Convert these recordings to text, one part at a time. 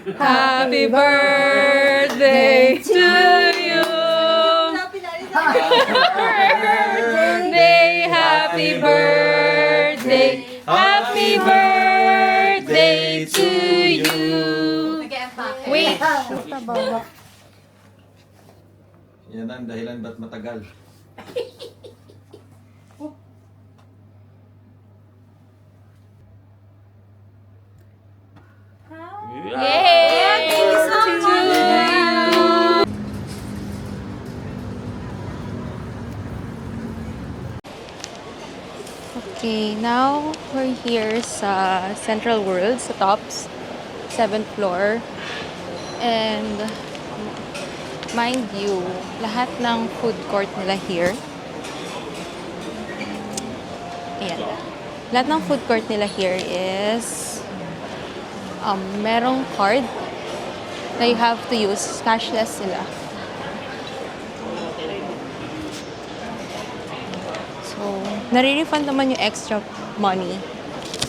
Happy birthday to you. Happy birthday, happy birthday to you. Wait. Yan ang dahilan ba't matagal. Yay! To you. Okay, now we're here sa Central World, sa Tops, 7th floor. And mind you, lahat ng food court nila here. Ayan. Lahat ng food court nila here is merong card na you have to use. Cashless sila. So, nare-refund naman yung extra money.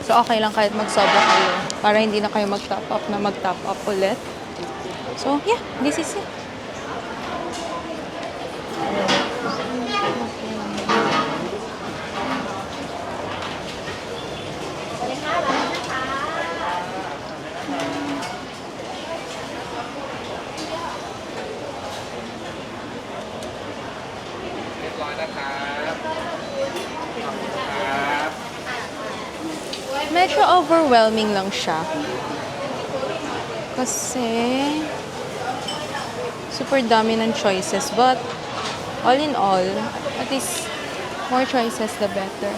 So, okay lang kahit magsobra kayo para hindi na kayo mag-top up ulit. So, yeah, this is it. Medyo overwhelming lang siya. Kasi super dami ng choices. But all in all, at least more choices the better.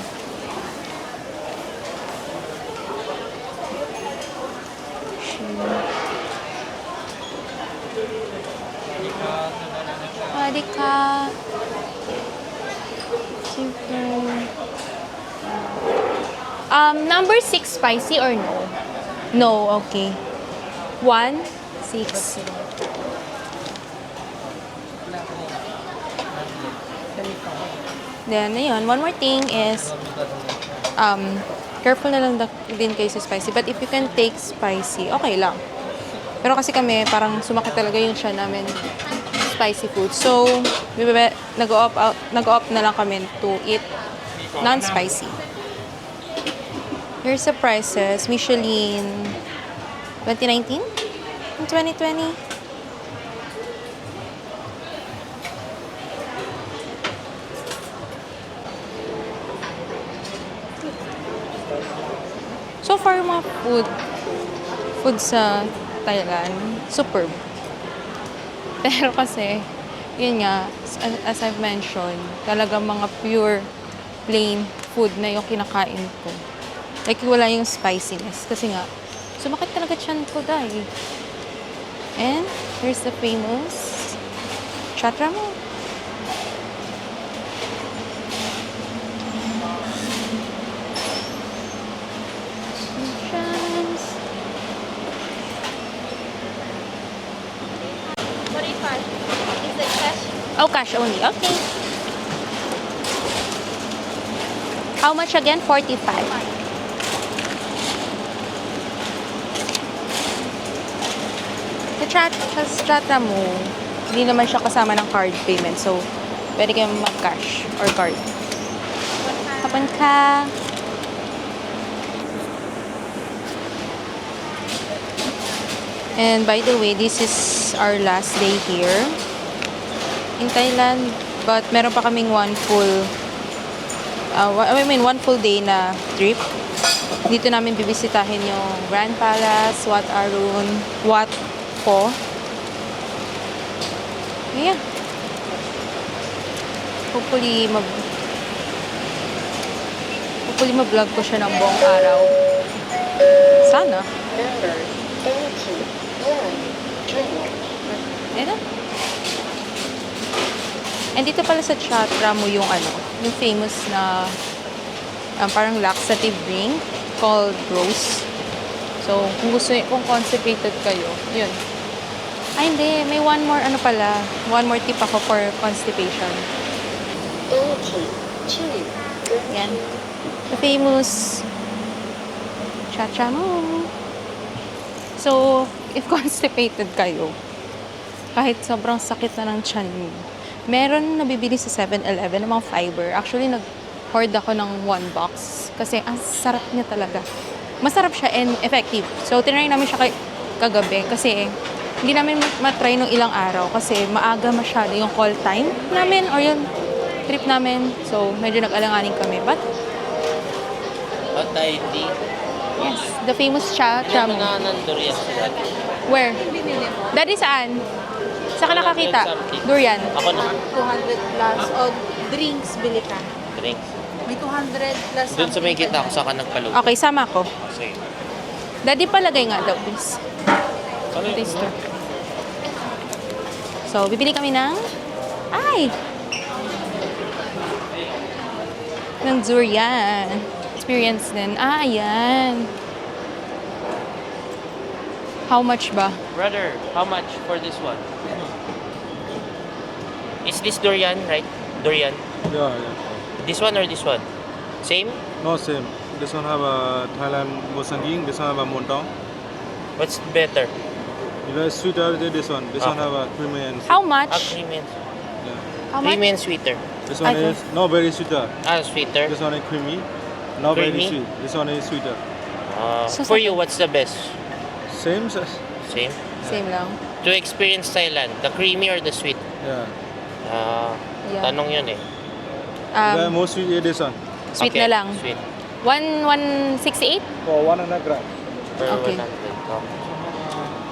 Pwede ka. Super. Number 6 spicy or no? No, okay. 1, 6. Then, ayun. One more thing is, careful na lang din kayo sa spicy. But if you can take spicy, okay lang. Pero kasi kami, parang sumakit talaga yung siya namin spicy food. So, nag-opt na lang kami to eat non-spicy. Here's the prices. Michelin 2019 and 2020. So far, mga food sa Thailand, superb. Pero kasi, yun nga, as I've mentioned, talagang mga pure, plain food na yung kinakain ko. Like, wala yung spiciness. Kasi nga, sumakit talaga tiyan ko dahil. And, here's the famous Chatramo. Oh, cash only. Okay. How much again? 45. Chatra mo, hindi naman siya kasama ng card payment. So, pwede kayong mag-cash or card. Kapan ka? And by the way, this is our last day here in Thailand. But meron pa kaming one full day na trip. Dito namin bibisitahin yung Grand Palace, Wat Arun, Wat Po. Ayan. Hopefully ma-vlog ko siya ng buong araw. Sana. Ayan. And dito pala sa Chatra mo yung yung famous na parang laxative drink called Rose. So, kung constipated kayo, yun. Ay, hindi. May one more tip ako for constipation. Yan. The famous Chatra mo. So, So, if constipated kayo, kahit sobrang sakit na ng tiyan mo, meron nabibili sa 7-Eleven ng mga fiber. Actually, nag-hoard ako ng 1 box kasi ang sarap niya talaga. Masarap siya and effective. So, tinry namin siya kagabi kasi hindi namin matry nung ilang araw kasi maaga masyado yung call time namin or yung trip namin. So, medyo nag-alanganin kami. But, Thai tea. yes, the famous cha Ilan chamu. na ng durian sila? Where? Daddy, saan? Saan ka nakakita? Durian. Ako na. 200 plus o drinks bili ka. Drinks. May 200 plus. Doon sa may gitna ako, saan ka nagpaluto? Okay, sama ko. Sige. Daddy, palagay nga daw, please. Ano yun? Taster. So, bibili kami ng... Ay! Ng durian. Experience din. Ah, ayan. How much ba? Brother, how much for this one? Is this durian, right? Durian. Yeah, yeah. This one or this one? Same? No same. This one have a Thailand Mosanging, this one have a Montong. What's better? You know, sweeter than this one. This one Okay. have a creamy and How Ah, much? creamy and, yeah. How much? creamy and sweeter. This one Okay. is no very sweeter. Ah, sweeter. This one is creamy. No very Creamy? sweet. This one is sweeter. So, For you, what's the best? Same size. Same? Same lang. To experience Thailand, the creamy or the sweet? Yeah. Yeah. Tanong yun eh. The most sweet is this one. Sweet Okay, na lang. Sweet. 168? For 100 gram. Per Okay. 100. Oh.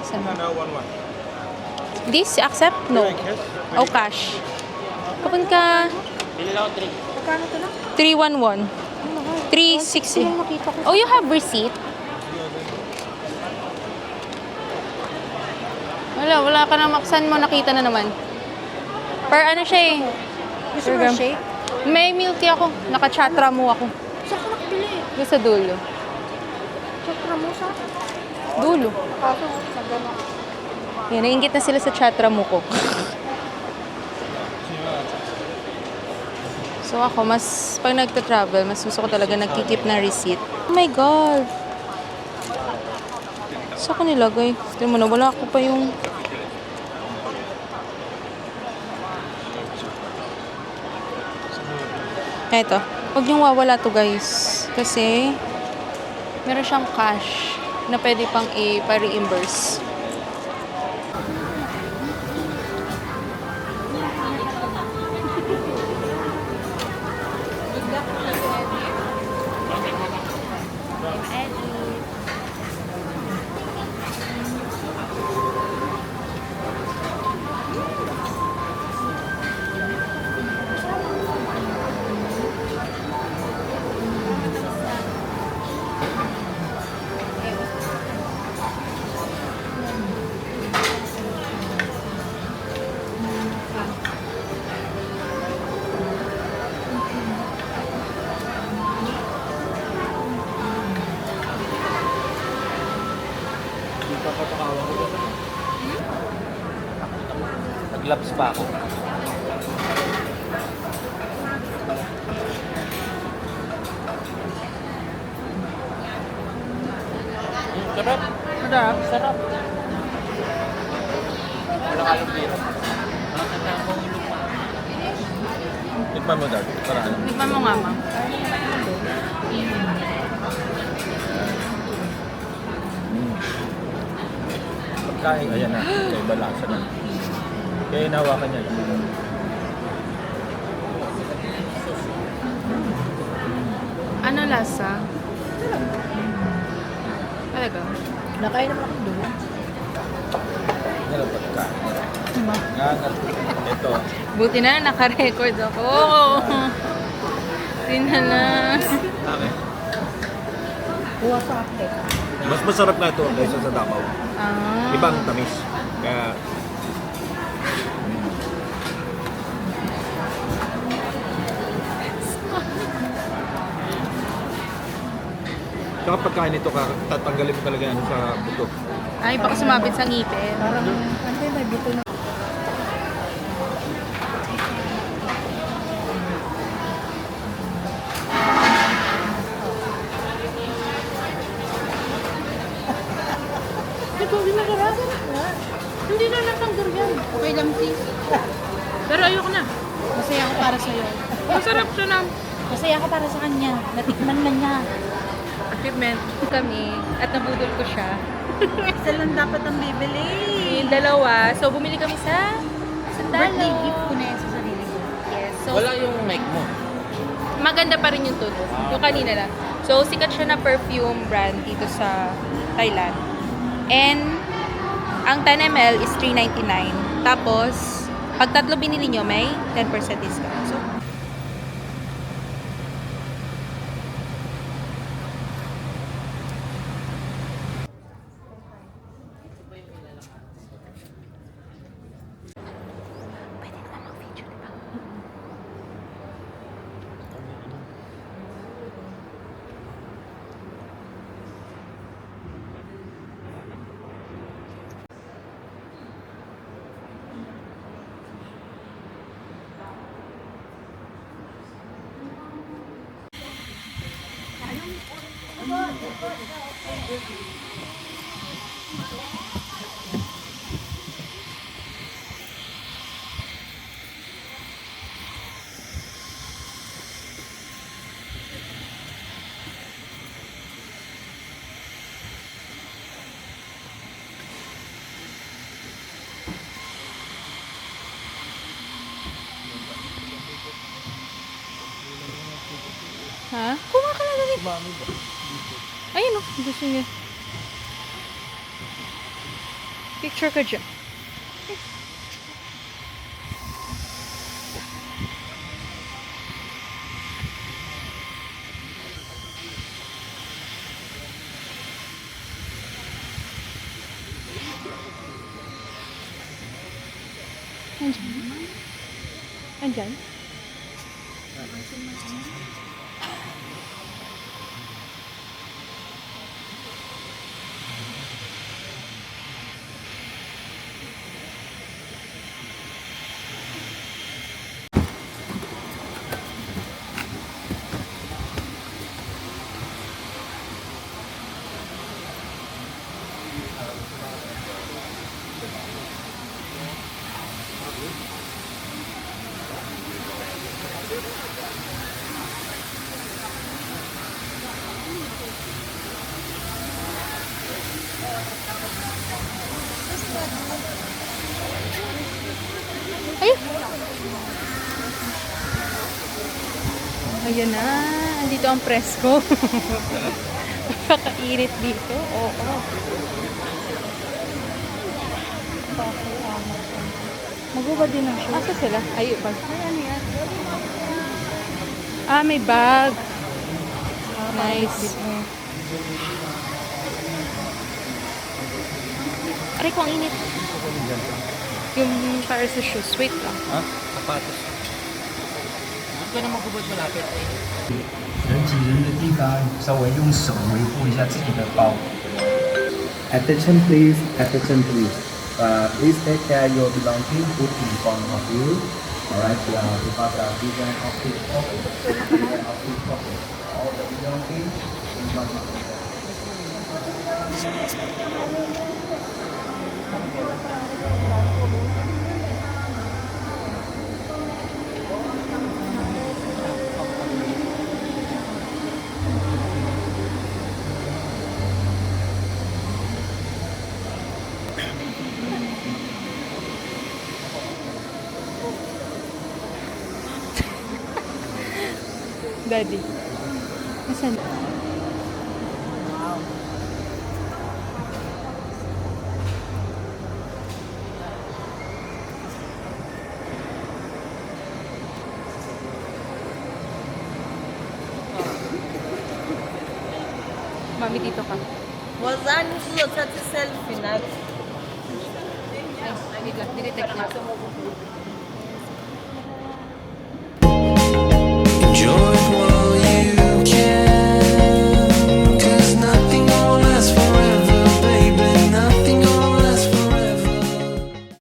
Saan? 111. This, accept? No. Oh, cash. Kapag ka Bili lang ako drink. Magkano to na? 311. 360. Yung nakita ko. Oh, you have receipt? Wala ka na maksan mo, nakita na naman. Per ano siya eh. Gusto mo Program. ng shake? May milk tea ako. Naka-chatra mo ako. Saan ka nakabili? Doon sa dulo. Chakra mo sa? Dulo. Kaso, nagano. Yan, nainggit na sila sa chatra mo ko. So ako, pag nagta-travel, mas gusto ko talaga nagkikip na receipt. Oh my God! Saan ko nilagay? Tignan mo na, wala ako pa yung... Eto. Huwag niyong wawala to guys. Kasi, meron siyang cash na pwede pang i-reimburse. Nag-gloves pa ako. Sarap. Sarap. Sarap. Wala kalong biro. Tikman mo, Dad. Para ano. Tikman mo nga, ma. Pagkain, ayan na. May balasa na. Kaya inawakan niya. Ano lasa? Talaga? Nakain naman ako doon. Yan ang pagkain. Nga, ito. Buti na naka-record ako. Buti na. Buwa sa akin. Mas masarap nga ito kaysa sa Davao. Ah. Ibang tamis. Kaya, saka pagkain ito, tatanggalin mo talaga yan sa buto. Ay, baka sumabit sa ngipin. Parang, ano yun, may buto na. Ito, hindi masarap. Hindi na natanggar yan. Okay lang, sis. Pero ayoko na. Masaya ako para sa'yo. Masarap siya na. Masaya ako para sa kanya. Natikman na niya. Achievement kami at nabudol ko siya. Isa lang dapat ang bibili. Yung dalawa. So, bumili kami sa sandalo. Birthday gift ko na yan sa sarili ko. Yes. So, Wala yung mic mo. maganda pa rin yung tunog. Yung kanina lang. So, sikat siya na perfume brand dito sa Thailand. And, ang 10 ml is $3.99. Tapos, pag tatlo binili nyo, may 10% discount. So, ha? Kuha ka na dali. Ayun o. Gusto niya. Picture ka dyan. Andyan. Andyan. Ayun. Ayan na. Andito ang presko. Napakainit dito. Oo. Magubad din ang show. Asa sila? Ayun, bag. Ano yan? Ah, may bag. Nice. Aray ko, ang init. Yung para sa shoes. Wait lang. Ha? Sapatos. Huwag ka na magubad malapit. 人挤人的地方，稍微用手维护一下自己的包。Attention please, attention please. Please take care your belongings put in front of you. Alright, because these are office pocket. These are office pocket. All the belongings in front of you. Daddy. Asan? Mami, dito ka. Wazani uzothatha iselfie nathi. Ay, wait lang. Dinitect na.